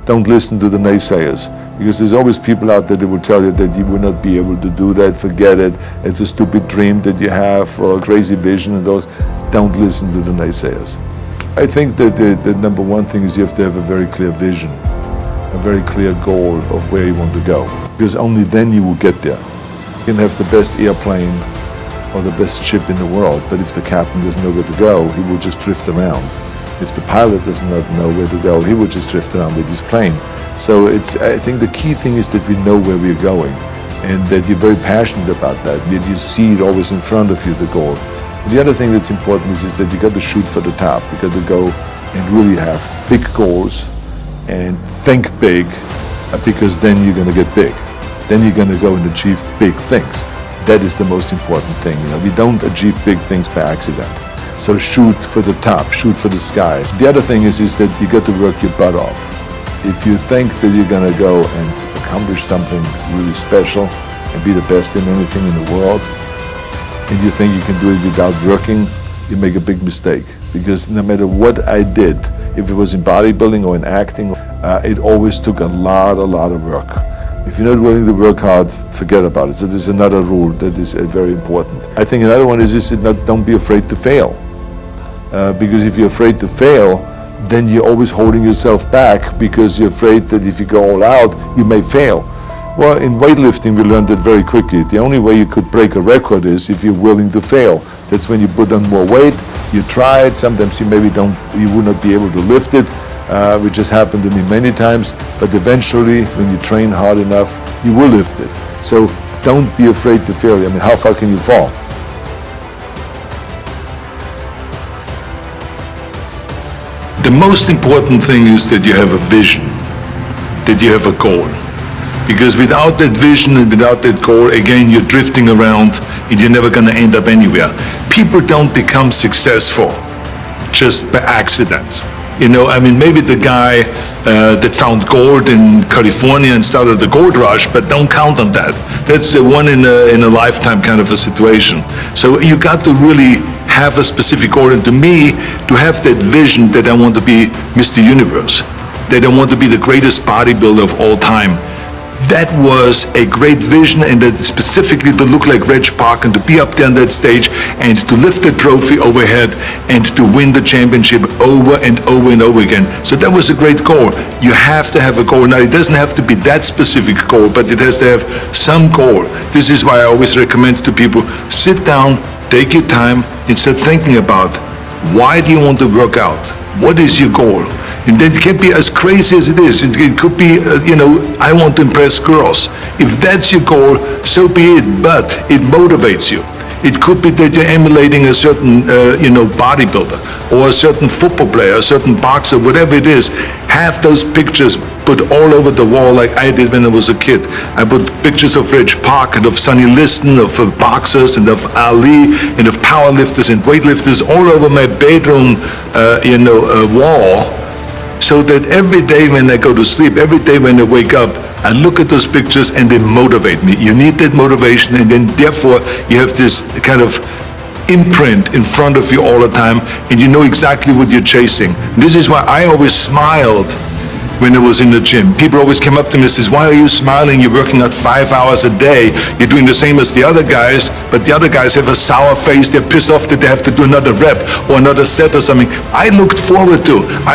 Don't listen to the naysayers, because there's always people out there that will tell you that you will not be able to do that, forget it, it's a stupid dream that you have, or a crazy vision and those. Don't listen to the naysayers. I think that the number one thing is you have to have a very clear vision, a very clear goal of where you want to go, because only then you will get there. You can have the best airplane or the best ship in the world, but if the captain doesn't know where to go, he will just drift around. If the pilot does not know where to go, he will just drift around with his plane. So I think the key thing is that we know where we're going, and that you're very passionate about that you see it always in front of you, the goal. And the other thing that's important is that you got to shoot for the top. You got to go and really have big goals and think big, because then you're going to get big. Then you're going to go and achieve big things. That is the most important thing. We don't achieve big things by accident. So shoot for the top, shoot for the sky. The other thing is that you got to work your butt off. If you think that you're going to go and accomplish something really special and be the best in anything in the world, and you think you can do it without working, you make a big mistake. Because no matter what I did, if it was in bodybuilding or in acting, it always took a lot of work. If you're not willing to work hard, forget about it. So there's another rule that is very important. I think another one is don't be afraid to fail. Because if you're afraid to fail, then you're always holding yourself back, because you're afraid that if you go all out, you may fail. Well, in weightlifting, we learned that very quickly. The only way you could break a record is if you're willing to fail. That's when you put on more weight, you try it, sometimes you will not be able to lift it, which has happened to me many times, but eventually, when you train hard enough, you will lift it. So don't be afraid to fail. I mean, how far can you fall? The most important thing is that you have a vision, that you have a goal. Because without that vision and without that goal, again, you're drifting around and you're never going to end up anywhere. People don't become successful just by accident. Maybe the guy that found gold in California and started the gold rush, but don't count on that. That's a one in a lifetime kind of a situation. So you got to really have a specific goal. And to me, to have that vision that I want to be Mr. Universe, that I want to be the greatest bodybuilder of all time, that was a great vision, and that specifically to look like Reg Park and to be up there on that stage and to lift the trophy overhead and to win the championship over and over and over again. So that was a great goal. You have to have a goal. Now, it doesn't have to be that specific goal, but it has to have some goal. This is why I always recommend to people, sit down, take your time, and start thinking about, why do you want to work out? What is your goal? And that can be as crazy as it is. It could be, I want to impress girls. If that's your goal, so be it, but it motivates you. It could be that you're emulating a certain, bodybuilder, or a certain football player, a certain boxer, whatever it is. Have those pictures put all over the wall like I did when I was a kid. I put pictures of Reg Park and of Sonny Liston, of boxers and of Ali and of powerlifters and weightlifters all over my bedroom, wall. So that every day when I go to sleep, every day when I wake up, I look at those pictures and they motivate me. You need that motivation, and then therefore you have this kind of imprint in front of you all the time, and you know exactly what you're chasing. This is why I always smiled when I was in the gym. People always came up to me and says, why are you smiling? You're working out 5 hours a day. You're doing the same as the other guys, but the other guys have a sour face. They're pissed off that they have to do another rep or another set or something. I looked forward to.